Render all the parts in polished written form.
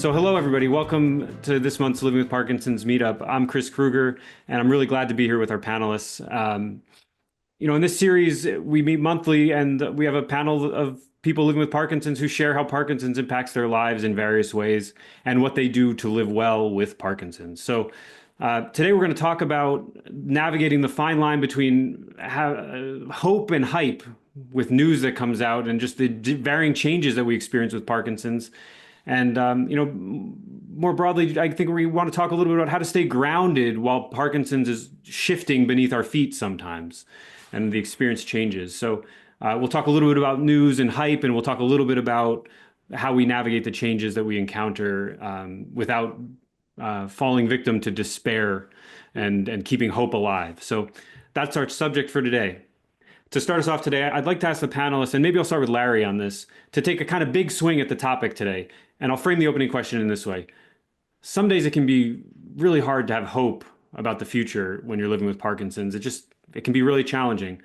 So hello, everybody. Welcome to this month's Living with Parkinson's Meetup. I'm Chris Kruger, and I'm really glad to be here with our panelists. In this series, we meet monthly, and we have a panel of people living with Parkinson's who share how Parkinson's impacts their lives in various ways and what they do to live well with Parkinson's. So today we're going to talk about navigating the fine line between hope and hype with news that comes out and just the varying changes that we experience with Parkinson's. And, more broadly, I think we want to talk a little bit about how to stay grounded while Parkinson's is shifting beneath our feet sometimes and the experience changes. So we'll talk a little bit about news and hype, and we'll talk a little bit about how we navigate the changes that we encounter without falling victim to despair and keeping hope alive. So that's our subject for today. To start us off today, I'd like to ask the panelists, and maybe I'll start with Larry on this, to take a kind of big swing at the topic today. And I'll frame the opening question in this way. Some days it can be really hard to have hope about the future when you're living with Parkinson's. It can be really challenging.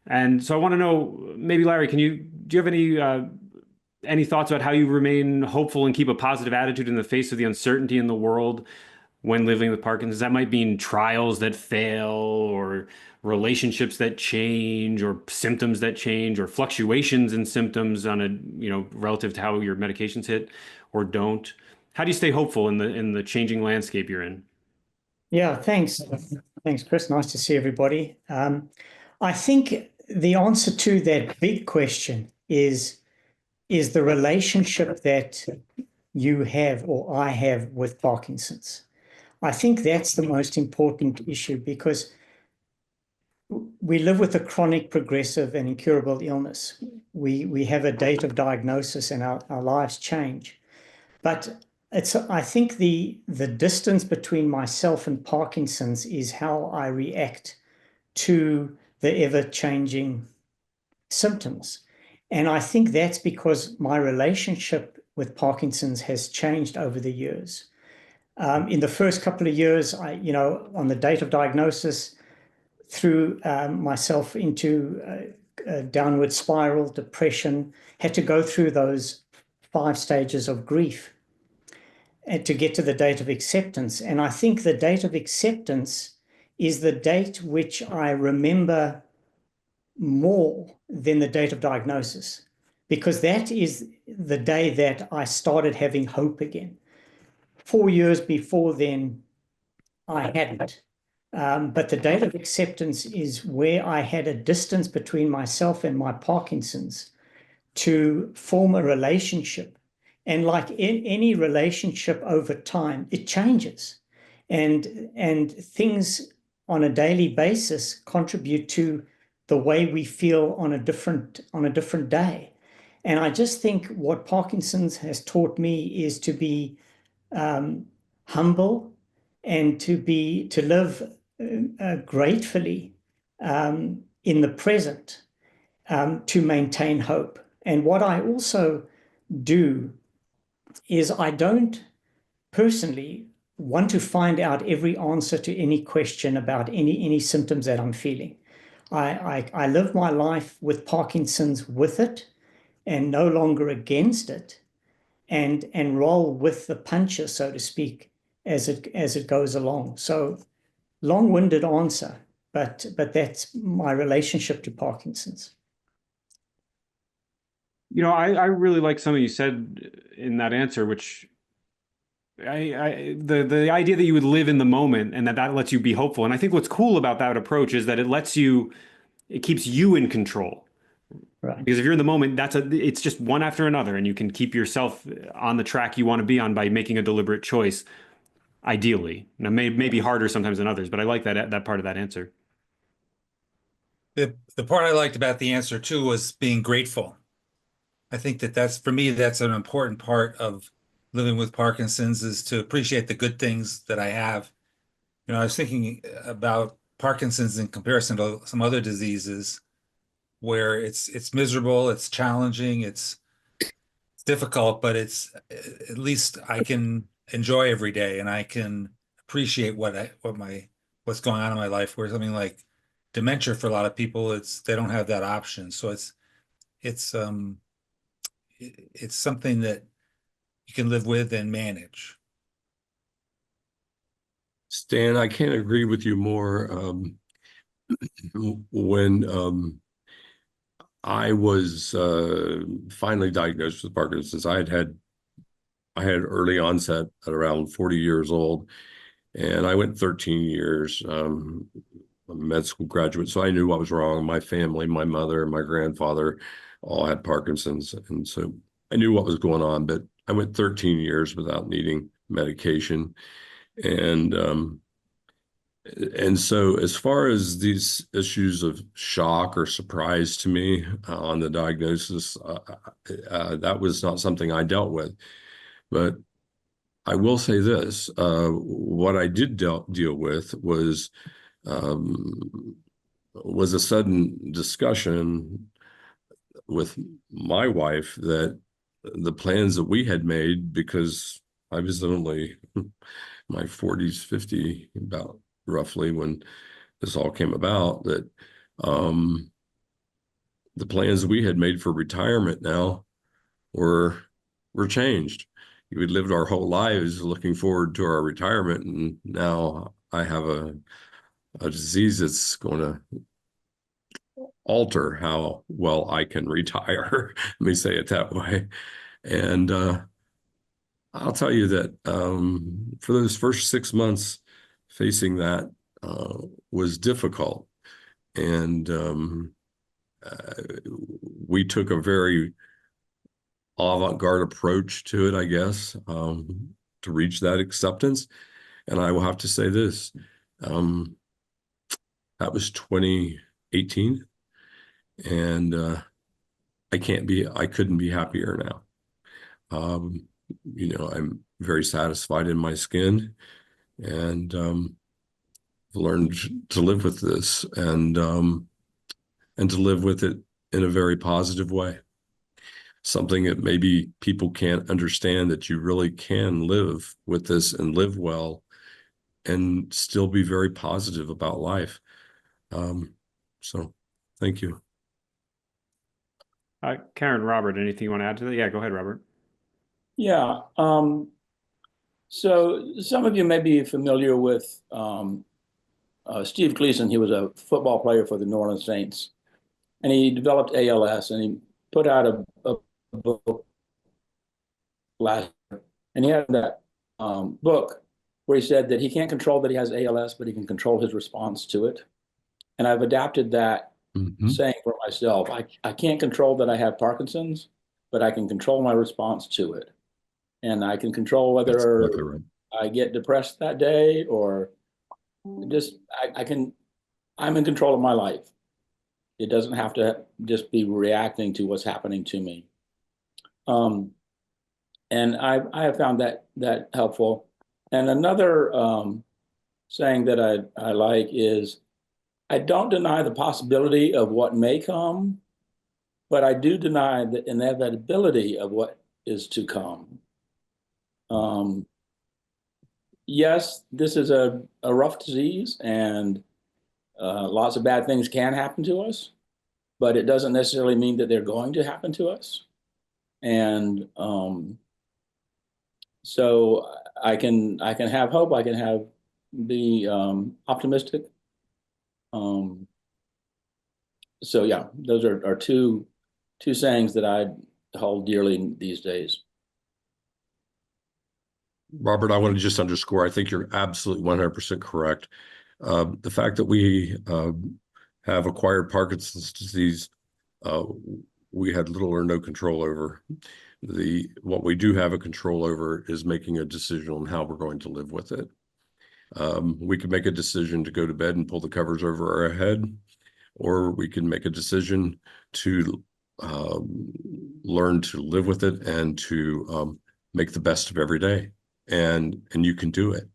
And so I want to know, maybe Larry, do you have any thoughts about how you remain hopeful and keep a positive attitude in the face of the uncertainty in the world when living with Parkinson's? That might mean trials that fail, or relationships that change, or symptoms that change, or fluctuations in symptoms on relative to how your medications hit or don't. How do you stay hopeful in the changing landscape you're in? Yeah, thanks. Thanks, Chris. Nice to see everybody. I think the answer to that big question is the relationship that you have or I have with Parkinson's. I think that's the most important issue, because we live with a chronic, progressive, and incurable illness. We have a date of diagnosis and our lives change. But I think the distance between myself and Parkinson's is how I react to the ever-changing symptoms. And I think that's because my relationship with Parkinson's has changed over the years. In the first couple of years, on the date of diagnosis, threw myself into a downward spiral, depression, had to go through those 5 stages of grief and to get to the date of acceptance. And I think the date of acceptance is the date which I remember more than the date of diagnosis, because that is the day that I started having hope again. 4 years before then, I hadn't. But the date of acceptance is where I had a distance between myself and my Parkinson's to form a relationship. And like in any relationship over time, it changes. And things on a daily basis contribute to the way we feel on a different day. And I just think what Parkinson's has taught me is to be humble and to live gratefully in the present, to maintain hope. And what I also do is I don't personally want to find out every answer to any question about any symptoms that I'm feeling. I live my life with Parkinson's with it and no longer against it, and roll with the punches, so to speak, as it goes along. So long-winded answer, but that's my relationship to Parkinson's. I really like something you said in that answer, which the idea that you would live in the moment and that lets you be hopeful. And I think what's cool about that approach is that it keeps you in control. Right. Because if you're in the moment, it's just one after another, and you can keep yourself on the track you want to be on by making a deliberate choice, ideally. Now, may be harder sometimes than others, but I like that part of that answer. The part I liked about the answer too was being grateful. I think for me, that's an important part of living with Parkinson's, is to appreciate the good things that I have. I was thinking about Parkinson's in comparison to some other diseases where it's miserable, it's challenging, it's difficult, but at least I can enjoy every day and I can appreciate what's going on in my life. Where something like dementia, for a lot of people, they don't have that option. So it's something that you can live with and manage. Stan, I can't agree with you more. When I was finally diagnosed with Parkinson's, I had early onset at around 40 years old, and I went 13 years. I'm a med school graduate, so I knew what was wrong. My family, my mother, my grandfather, all had Parkinson's, and so I knew what was going on. But I went 13 years without needing medication, and so as far as these issues of shock or surprise to me on the diagnosis, that was not something I dealt with. But I will say this, what I did deal with was a sudden discussion with my wife that the plans that we had made, because I was only my 40s, 50, about roughly when this all came about, that the plans we had made for retirement now were changed. We lived our whole lives looking forward to our retirement, and now I have a disease that's going to alter how well I can retire. Let me say it that way. And I'll tell you that for those first 6 months, facing that was difficult. And we took a very avant-garde approach to it, I guess, to reach that acceptance. And I will have to say this, that was 2018. And I couldn't be happier now. I'm very satisfied in my skin, and learned to live with this, and to live with it in a very positive way. Something that maybe people can't understand, that you really can live with this and live well and still be very positive about life. So thank you. Karen, Robert, anything you want to add to that? Yeah, go ahead, Robert. Yeah. So some of you may be familiar with Steve Gleason. He was a football player for the New Orleans Saints, and he developed ALS, and he put out a book last year, and he had that book where he said that he can't control that he has ALS, but he can control his response to it. And I've adapted that saying for myself. I can't control that I have Parkinson's, but I can control my response to it. And I can control whether Exactly right. I get depressed that day, or just I'm in control of my life. It doesn't have to just be reacting to what's happening to me. And I have found that helpful. And another saying that I like is, I don't deny the possibility of what may come, but I do deny the inevitability of what is to come. Yes, this is a rough disease, and lots of bad things can happen to us, but it doesn't necessarily mean that they're going to happen to us. And so I can have hope. I can be optimistic. So yeah, those are two sayings that I hold dearly these days. Robert, I want to just underscore, I think you're absolutely 100% correct. The fact that we have acquired Parkinson's disease, we had little or no control over. What we do have a control over is making a decision on how we're going to live with it. We can make a decision to go to bed and pull the covers over our head, or we can make a decision to learn to live with it and to make the best of every day. And you can do it.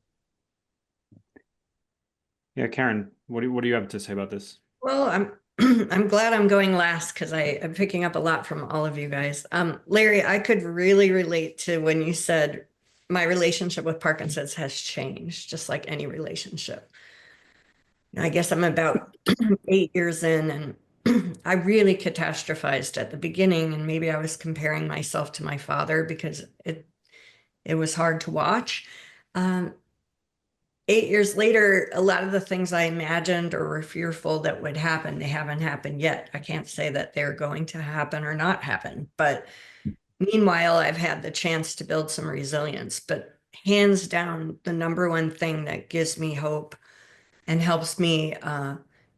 Yeah, Karen, what do you have to say about this? Well, I'm glad I'm going last, because I'm picking up a lot from all of you guys. Larry, I could really relate to when you said my relationship with Parkinson's has changed, just like any relationship. I guess I'm about 8 years in, and I really catastrophized at the beginning, and maybe I was comparing myself to my father, because it was hard to watch. 8 years later, a lot of the things I imagined or were fearful that would happen, they haven't happened yet. I can't say that they're going to happen or not happen, but meanwhile, I've had the chance to build some resilience. But hands down, the number one thing that gives me hope and helps me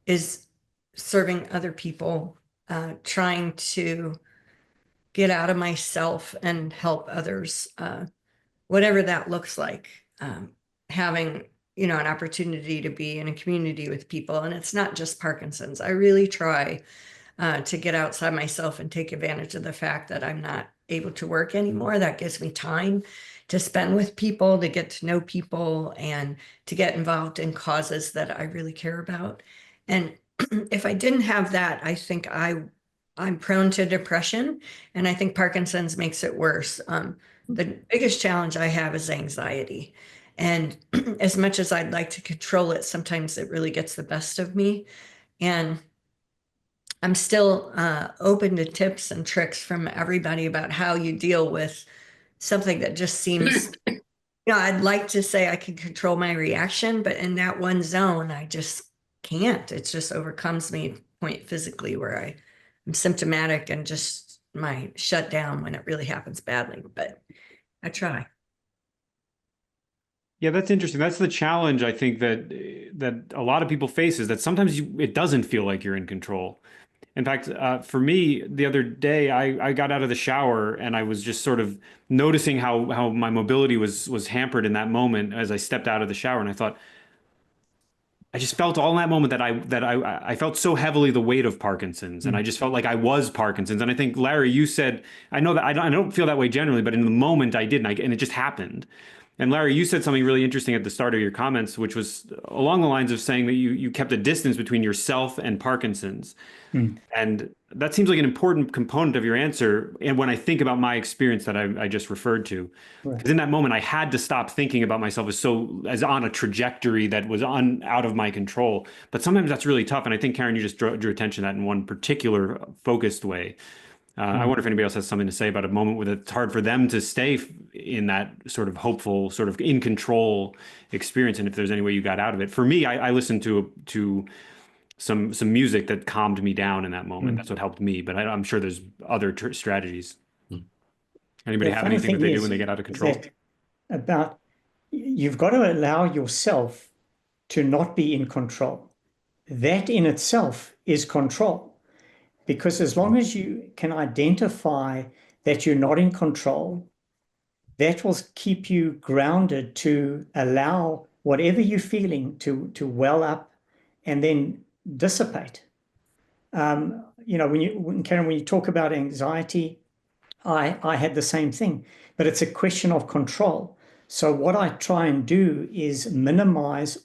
is serving other people, trying to get out of myself and help others, whatever that looks like. Having, an opportunity to be in a community with people, and it's not just Parkinson's. I really try to get outside myself and take advantage of the fact that I'm not able to work anymore. That gives me time to spend with people, to get to know people, and to get involved in causes that I really care about. And if I didn't have that, I think I'm prone to depression, and I think Parkinson's makes it worse. The biggest challenge I have is anxiety. And as much as I'd like to control it, sometimes it really gets the best of me. And I'm still open to tips and tricks from everybody about how you deal with something that just seems, I'd like to say I can control my reaction, but in that one zone, I just can't. It just overcomes me point physically where I'm symptomatic and just my shut down when it really happens badly, but I try. Yeah, that's interesting. That's the challenge I think that a lot of people face is that sometimes it doesn't feel like you're in control. In fact, for me, the other day, I got out of the shower and I was just sort of noticing how my mobility was hampered in that moment as I stepped out of the shower, and I thought, I just felt all in that moment that I felt so heavily the weight of Parkinson's, and I just felt like I was Parkinson's. And I think, Larry, you said, I know that I don't feel that way generally, but in the moment I did, and it just happened. And Larry, you said something really interesting at the start of your comments, which was along the lines of saying that you kept a distance between yourself and Parkinson's. And that seems like an important component of your answer. And when I think about my experience that I just referred to, because in that moment I had to stop thinking about myself as on a trajectory that was out of my control. But sometimes that's really tough. And I think, Karen, you just drew attention to that in one particular focused way. I wonder if anybody else has something to say about a moment where it's hard for them to stay in that sort of hopeful, sort of in control experience, and if there's any way you got out of it. For me, I listened to some music that calmed me down in that moment. That's what helped me. But I'm sure there's other strategies. Anybody have anything that they do when they get out of control? About you've got to allow yourself to not be in control. That in itself is control. Because as long as you can identify that you're not in control, that will keep you grounded to allow whatever you're feeling to well up and then dissipate. Karen, when you talk about anxiety, I had the same thing, but it's a question of control. So what I try and do is minimize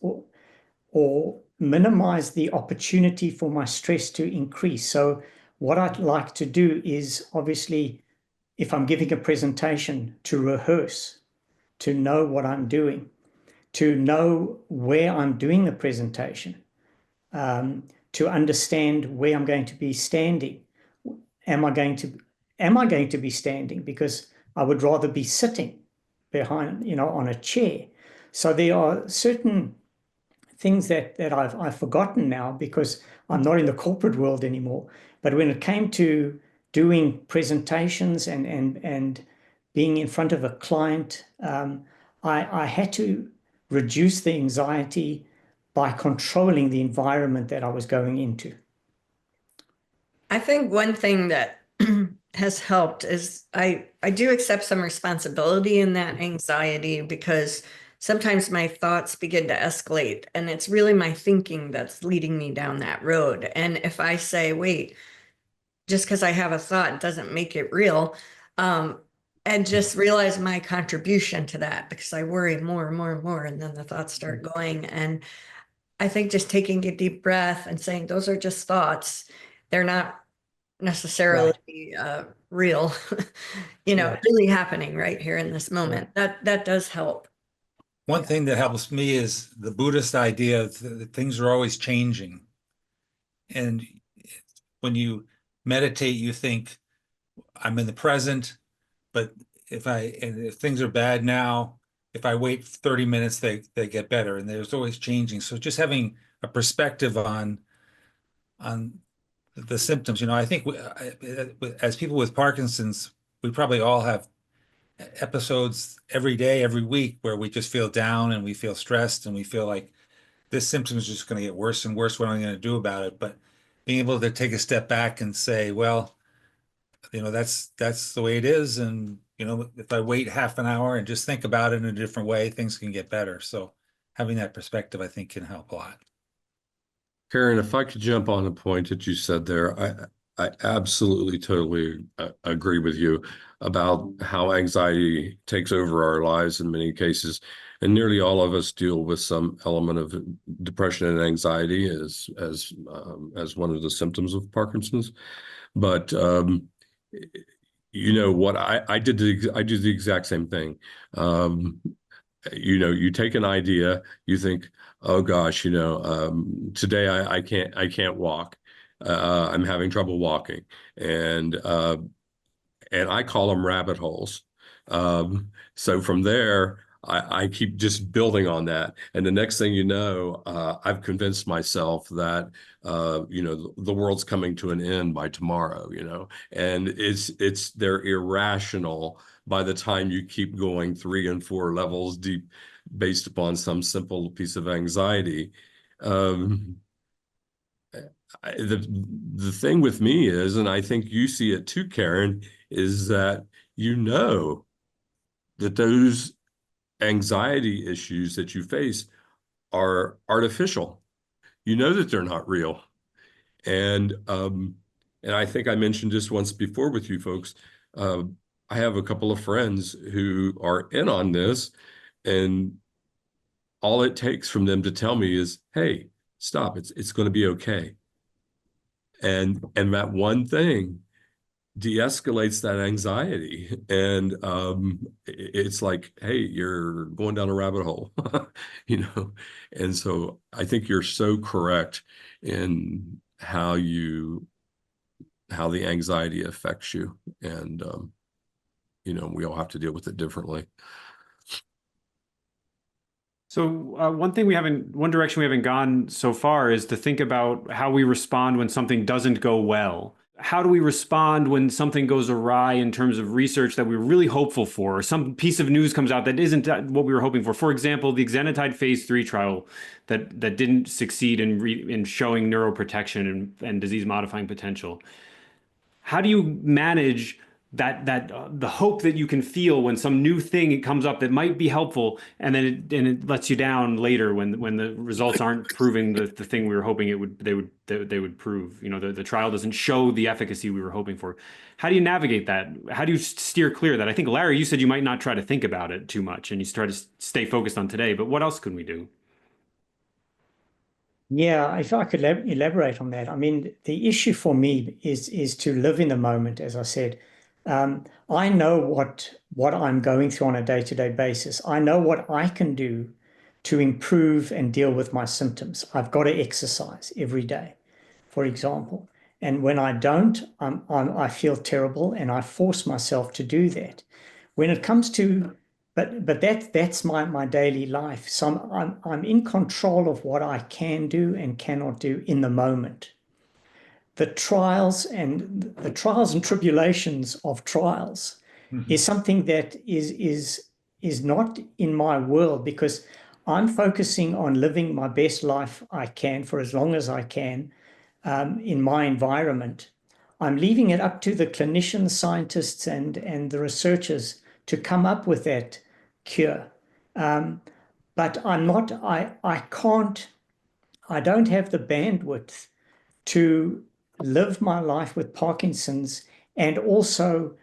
or minimize the opportunity for my stress to increase. So what I'd like to do is obviously, if I'm giving a presentation, to rehearse, to know what I'm doing, to know where I'm doing the presentation, to understand where I'm going to be standing. Am I going to be standing? Because I would rather be sitting behind, on a chair. So there are certain things that I've forgotten now because I'm not in the corporate world anymore. But when it came to doing presentations and being in front of a client, I had to reduce the anxiety by controlling the environment that I was going into. I think one thing that has helped is I do accept some responsibility in that anxiety, because sometimes my thoughts begin to escalate and it's really my thinking that's leading me down that road. And if I say, wait, just because I have a thought doesn't make it real, and just realize my contribution to that, because I worry more and more and more, and then the thoughts start going. And I think just taking a deep breath and saying, those are just thoughts. They're not necessarily real, really happening right here in this moment. That does help. One thing that helps me is the Buddhist idea that things are always changing. And when you meditate, you think, I'm in the present, but if things are bad now, if I wait 30 minutes, they get better, and there's always changing. So just having a perspective on the symptoms, I think as people with Parkinson's, we probably all have episodes every day, every week, where we just feel down and we feel stressed and we feel like this symptom is just going to get worse and worse. What am I going to do about it? But being able to take a step back and say, well, that's the way it is. And, if I wait half an hour and just think about it in a different way, things can get better. So having that perspective, I think, can help a lot. Karen, if I could jump on a point that you said there, I absolutely, totally agree with you about how anxiety takes over our lives in many cases. And nearly all of us deal with some element of depression and anxiety as one of the symptoms of Parkinson's. But what I do the exact same thing. You take an idea, you think, oh gosh, today I can't walk. I'm having trouble walking, and I call them rabbit holes. So from there, I keep just building on that, and the next thing you know, I've convinced myself that the world's coming to an end by tomorrow. And they're irrational by the time you keep going 3 and 4 levels deep, based upon some simple piece of anxiety. The thing with me is, and I think you see it too, Karen, is that that those anxiety issues that you face are artificial. You know that they're not real. And I think I mentioned this once before with you folks. I have a couple of friends who are in on this, and all it takes from them to tell me is, hey, stop, it's going to be okay. And that one thing de-escalates that anxiety. And it's like, hey, you're going down a rabbit hole, And so I think you're so correct in how the anxiety affects you. And, we all have to deal with it differently. So one direction we haven't gone so far is to think about how we respond when something doesn't go well. How do we respond when something goes awry in terms of research that we were really hopeful for, or some piece of news comes out that isn't what we were hoping for? For example, the exenatide phase 3 trial that didn't succeed in showing neuroprotection and disease modifying potential. How do you manage that the hope that you can feel when some new thing comes up that might be helpful, and then it lets you down later when the results aren't proving the thing we were hoping they would prove? The trial doesn't show the efficacy we were hoping for. How do you navigate that? How do you steer clear of that? I think, Larry, you said you might not try to think about it too much and you try to stay focused on today, but what else can we do? Yeah, if I could elaborate on that. I mean, the issue for me is to live in the moment, as I said. I know what I'm going through on a day-to-day basis. I know what I can do to improve and deal with my symptoms. I've got to exercise every day, for example. And when I don't, I feel terrible, and I force myself to do that. When it comes to but that's my daily life. So I'm in control of what I can do and cannot do in the moment. The trials and tribulations of trials is something that is not in my world, because I'm focusing on living my best life I can for as long as I can in my environment. I'm leaving it up to the clinicians, scientists, and the researchers to come up with that cure. But I don't have the bandwidth to live my life with Parkinson's and also,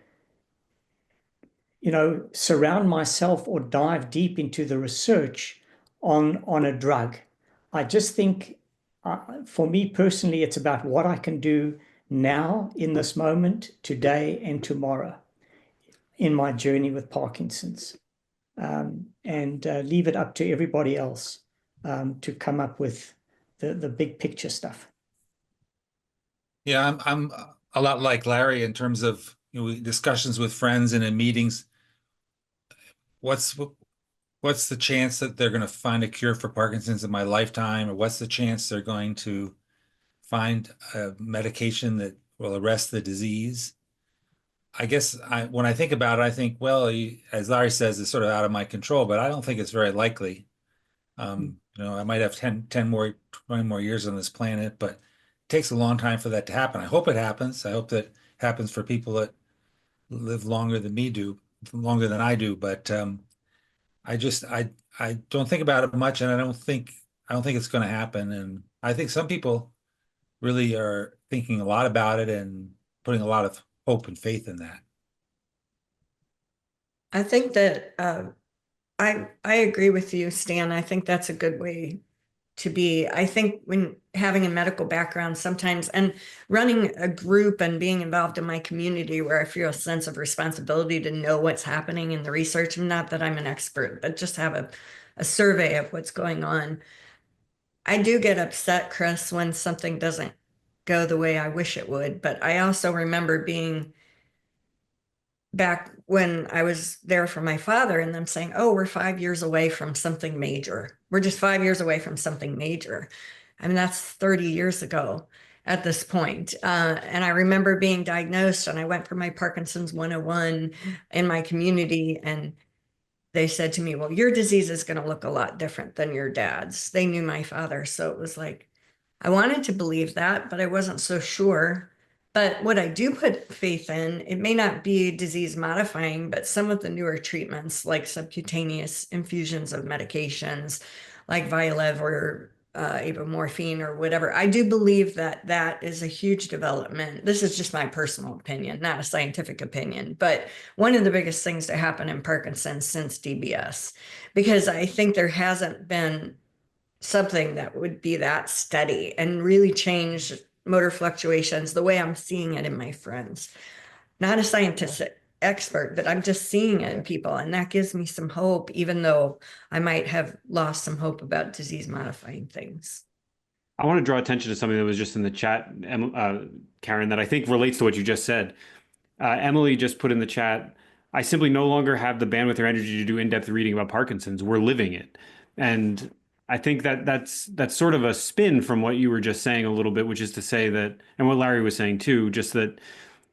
surround myself or dive deep into the research on a drug. I just think, for me personally, it's about what I can do now in this moment, today and tomorrow, in my journey with Parkinson's, and leave it up to everybody else to come up with the big picture stuff. Yeah, I'm a lot like Larry in terms of discussions with friends and in meetings. what's the chance that they're going to find a cure for Parkinson's in my lifetime, or what's the chance they're going to find a medication that will arrest the disease? I guess when I think about it, I think, well, as Larry says, it's sort of out of my control, but I don't think it's very likely. I might have 10 more, 20 more years on this planet, but it takes a long time for that to happen. I hope it happens. I hope that happens for people that live longer than me do, longer than I do. But I don't think about it much, and I don't think it's going to happen. And I think some people really are thinking a lot about it and putting a lot of hope and faith in that. I think that I agree with you, Stan. I think that's a good way to be. I think when having a medical background sometimes, and running a group and being involved in my community where I feel a sense of responsibility to know what's happening in the research, not that I'm an expert, but just have a survey of what's going on. I do get upset, Chris, when something doesn't go the way I wish it would, but I also remember being back when I was there for my father and them saying, oh, we're 5 years away from something major. We're just 5 years away from something major. I mean, that's 30 years ago at this point. And I remember being diagnosed, and I went for my Parkinson's 101 in my community, and they said to me, well, your disease is going to look a lot different than your dad's. They knew my father. So it was like, I wanted to believe that, but I wasn't so sure. But what I do put faith in, it may not be disease modifying, but some of the newer treatments like subcutaneous infusions of medications like Vyalev or apomorphine or whatever, I do believe that that is a huge development. This is just my personal opinion, not a scientific opinion, but one of the biggest things to happen in Parkinson's since DBS, because I think there hasn't been something that would be that steady and really change motor fluctuations the way I'm seeing it in my friends. Not a scientific expert, but I'm just seeing it in people, and that gives me some hope, even though I might have lost some hope about disease modifying things. I want to draw attention to something that was just in the chat, Karen, that I think relates to what you just said. Emily just put in the chat, I simply no longer have the bandwidth or energy to do in-depth reading about Parkinson's. We're living it. And I think that that's sort of a spin from what you were just saying a little bit, which is to say that, and what Larry was saying too, just that,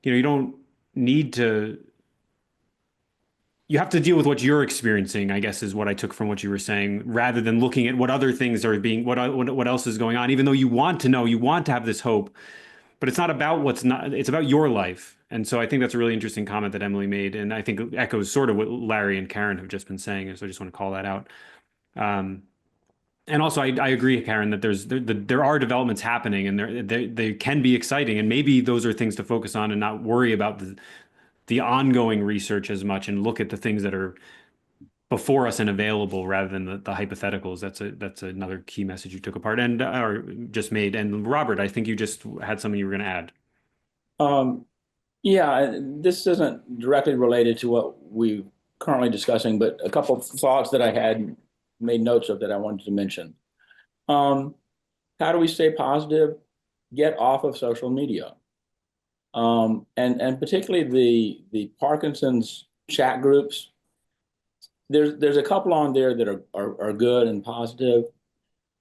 you don't need to, you have to deal with what you're experiencing, I guess, is what I took from what you were saying, rather than looking at what other things are being, what else is going on, even though you want to know, you want to have this hope, but it's not about what's not, it's about your life. And so I think that's a really interesting comment that Emily made. And I think it echoes sort of what Larry and Karen have just been saying. So I just want to call that out. And also, I agree, Karen, that there are developments happening, and they can be exciting, and maybe those are things to focus on and not worry about the ongoing research as much, and look at the things that are before us and available rather than the hypotheticals. That's another key message you took apart and or just made. And Robert, I think you just had something you were going to add. Yeah, this isn't directly related to what we're currently discussing, but a couple of thoughts that I had made notes of that I wanted to mention. How do we stay positive? Get off of social media. And particularly the Parkinson's chat groups. There's a couple on there that are good and positive,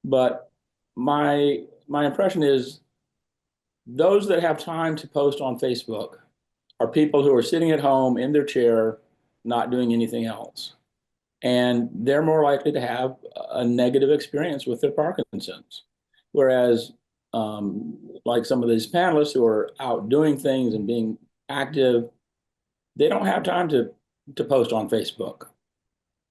but my impression is those that have time to post on Facebook are people who are sitting at home in their chair, not doing anything else. And they're more likely to have a negative experience with their Parkinson's. Whereas like some of these panelists who are out doing things and being active, they don't have time to post on Facebook.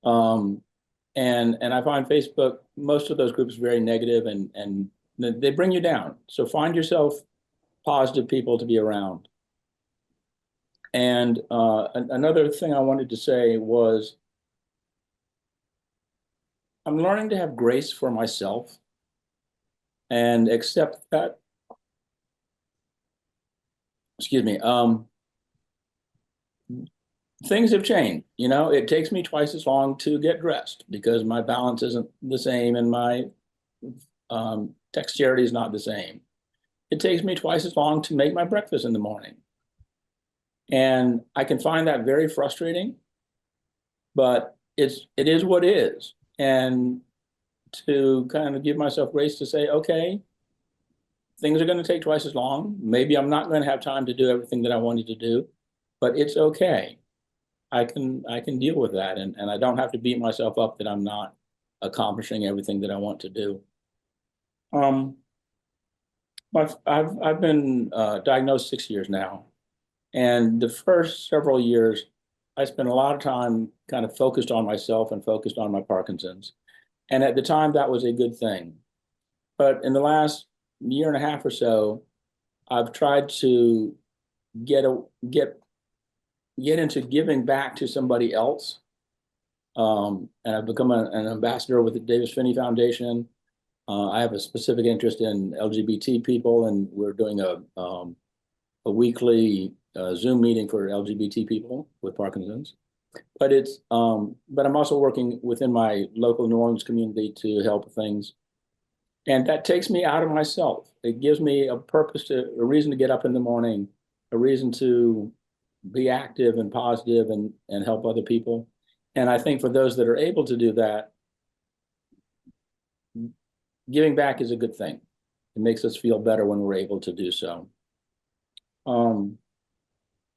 And I find Facebook, most of those groups very negative, and they bring you down. So find yourself positive people to be around. And another thing I wanted to say was, I'm learning to have grace for myself and accept that, excuse me, things have changed. It takes me twice as long to get dressed because my balance isn't the same and my dexterity is not the same. It takes me twice as long to make my breakfast in the morning. And I can find that very frustrating, but it is what it is. And to kind of give myself grace to say, okay, things are going to take twice as long. Maybe I'm not going to have time to do everything that I wanted to do, but it's okay. I can deal with that, and I don't have to beat myself up that I'm not accomplishing everything that I want to do. I've been diagnosed 6 years now, and the first several years, I spent a lot of time kind of focused on myself and focused on my Parkinson's, and at the time that was a good thing. But in the last year and a half or so, I've tried to get into giving back to somebody else. And I've become an ambassador with the Davis Phinney Foundation. I have a specific interest in LGBT people, and we're doing a weekly Zoom meeting for LGBT people with Parkinson's. But I'm also working within my local New Orleans community to help things. And that takes me out of myself. It gives me a purpose, a reason to get up in the morning, a reason to be active and positive and help other people. And I think for those that are able to do that, giving back is a good thing. It makes us feel better when we're able to do so.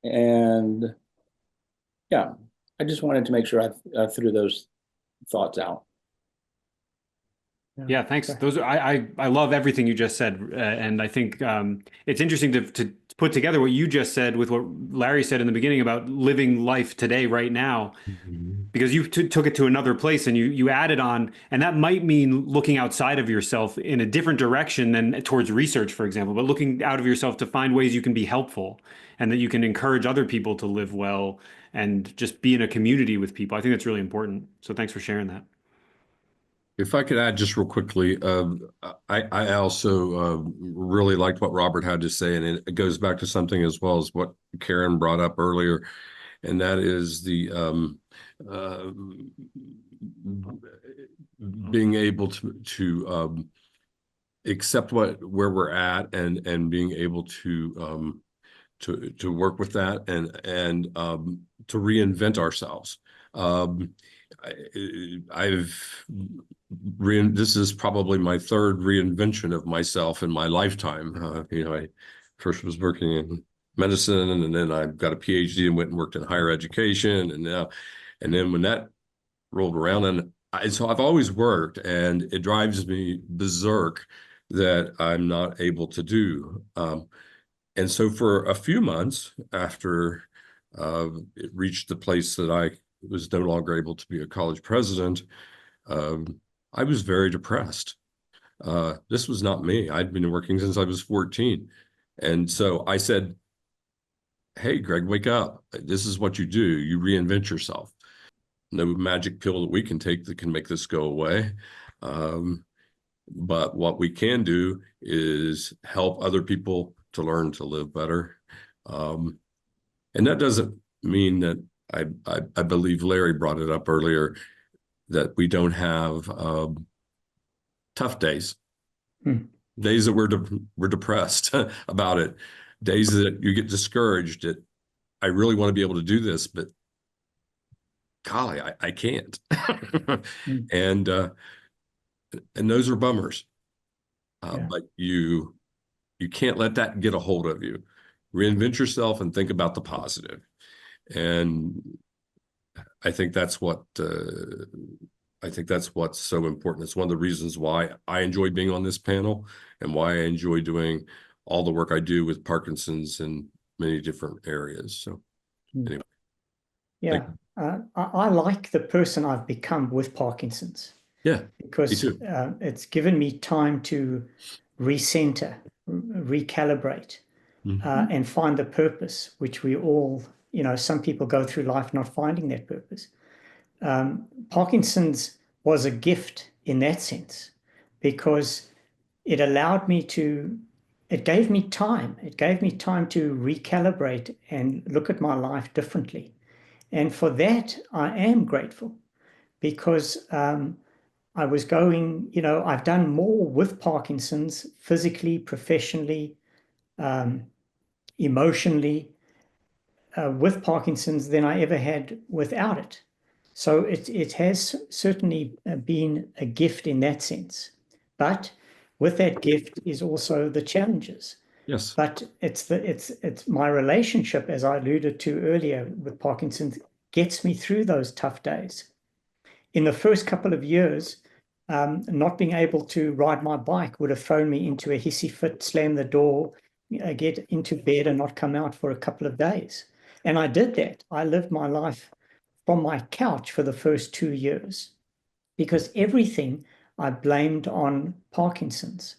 And yeah, I just wanted to make sure I threw those thoughts out. Yeah, thanks. Those I love everything you just said, and I think it's interesting to put together what you just said with what Larry said in the beginning about living life today, right now, because you took it to another place and you added on, and that might mean looking outside of yourself in a different direction than towards research, for example, but looking out of yourself to find ways you can be helpful and that you can encourage other people to live well and just be in a community with people. I think that's really important. So thanks for sharing that. If I could add just real quickly, I also really liked what Robert had to say, and it goes back to something as well as what Karen brought up earlier, and that is the being able to accept where we're at and being able to work with that and to reinvent ourselves. This is probably my third reinvention of myself in my lifetime. I first was working in medicine, and then I got a PhD and went and worked in higher education, and then when that rolled around, so I've always worked, and it drives me berserk that I'm not able to do. And so for a few months after it reached the place that I was no longer able to be a college president, I was very depressed. This was not me. I'd been working since I was 14. And so I said, hey, Greg, wake up. This is what you do. You reinvent yourself. No magic pill that we can take that can make this go away. But what we can do is help other people to learn to live better. And that doesn't mean that I believe Larry brought it up earlier, that we don't have tough days, days that we're depressed about it, days that you get discouraged that I really want to be able to do this, but golly, I can't. And those are bummers. But you can't let that get a hold of you. Reinvent yourself and think about the positive. And I think that's what's so important. It's one of the reasons why I enjoy being on this panel and why I enjoy doing all the work I do with Parkinson's in many different areas. So anyway. Yeah, I like the person I've become with Parkinson's. Yeah, because it's given me time to recenter, recalibrate, and find the purpose, which we all, some people go through life not finding that purpose. Parkinson's was a gift in that sense, because it allowed me to, it gave me time. It gave me time to recalibrate and look at my life differently. And for that, I am grateful, because I was going, I've done more with Parkinson's, physically, professionally, emotionally, with Parkinson's than I ever had without it. So it has certainly been a gift in that sense. But with that gift is also the challenges. Yes. But it's my relationship, as I alluded to earlier with Parkinson's, gets me through those tough days. In the first couple of years, not being able to ride my bike would have thrown me into a hissy fit, slam the door, get into bed and not come out for a couple of days. And I did that. I lived my life from my couch for the first 2 years because everything I blamed on Parkinson's.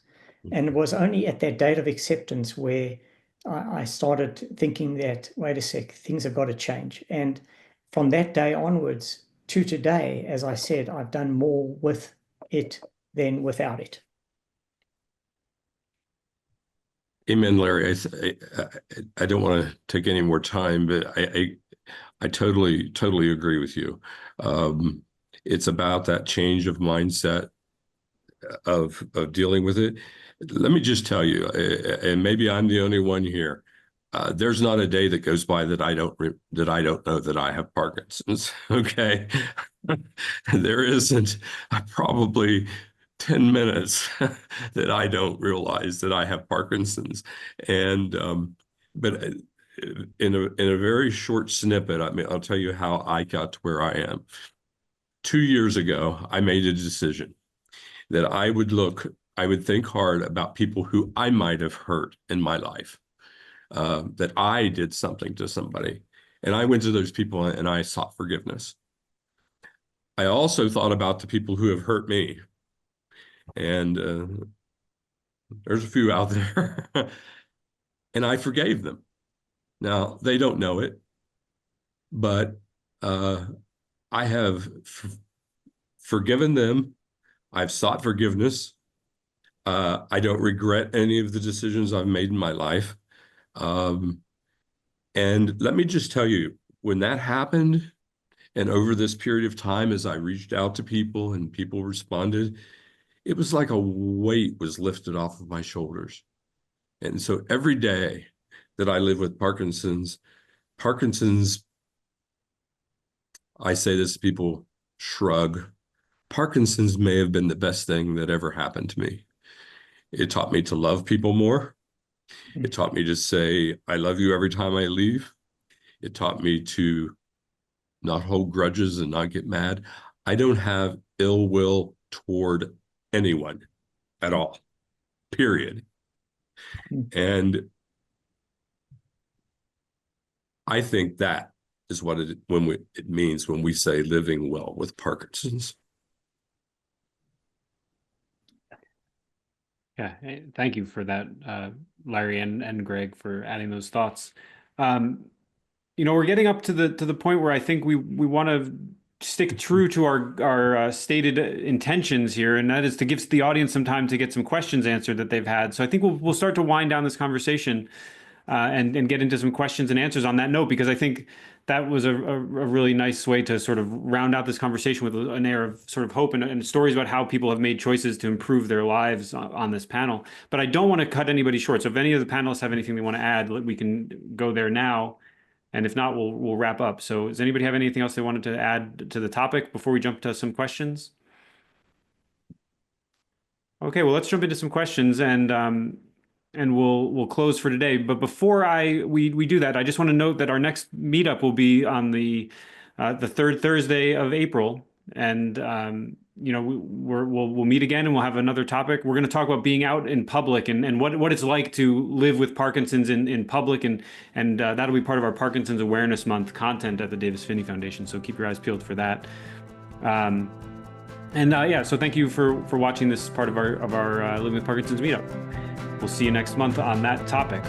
And it was only at that date of acceptance where I started thinking that, wait a sec, things have got to change. And from that day onwards to today, as I said, I've done more with it than without it. Amen, Larry. I don't want to take any more time, but I totally agree with you. It's about that change of mindset of dealing with it. Let me just tell you, and maybe I'm the only one here. There's not a day that goes by that I don't know that I have Parkinson's. Okay, there isn't probably 10 minutes that I don't realize that I have Parkinson's. And but in a very short snippet, I mean, I'll tell you how I got to where I am. 2 years ago, I made a decision that I would think hard about people who I might have hurt in my life, that I did something to somebody. And I went to those people and I sought forgiveness. I also thought about the people who have hurt me. And there's a few out there. And I forgave them. Now, they don't know it, but I have forgiven them. I've sought forgiveness. I don't regret any of the decisions I've made in my life. And let me just tell you, when that happened, and over this period of time, as I reached out to people and people responded, it was like a weight was lifted off of my shoulders. And so every day that I live with Parkinson's, I say this, people shrug. Parkinson's may have been the best thing that ever happened to me. It taught me to love people more. It taught me to say, I love you every time I leave. It taught me to not hold grudges and not get mad. I don't have ill will toward anyone at all, period. And I think that is what it means when we say living well with Parkinson's. Yeah, thank you for that, Larry and Greg, for adding those thoughts. We're getting up to the point where I think we want to stick true to our stated intentions here, and that is to give the audience some time to get some questions answered that they've had. So I think we'll start to wind down this conversation and get into some questions and answers on that note, because I think that was a really nice way to sort of round out this conversation with an air of sort of hope and stories about how people have made choices to improve their lives on this panel. But I don't want to cut anybody short. So if any of the panelists have anything they want to add, we can go there now. And if not, we'll wrap up. So does anybody have anything else they wanted to add to the topic before we jump to some questions? Okay, well, let's jump into some questions and we'll close for today. But before we do that, I just want to note that our next meetup will be on the third Thursday of April, and we'll meet again and we'll have another topic. We're going to talk about being out in public and what it's like to live with Parkinson's in public, and that'll be part of our Parkinson's Awareness Month content at the Davis Phinney Foundation. So keep your eyes peeled for that. So thank you for watching this part of our Living with Parkinson's meetup. We'll see you next month on that topic.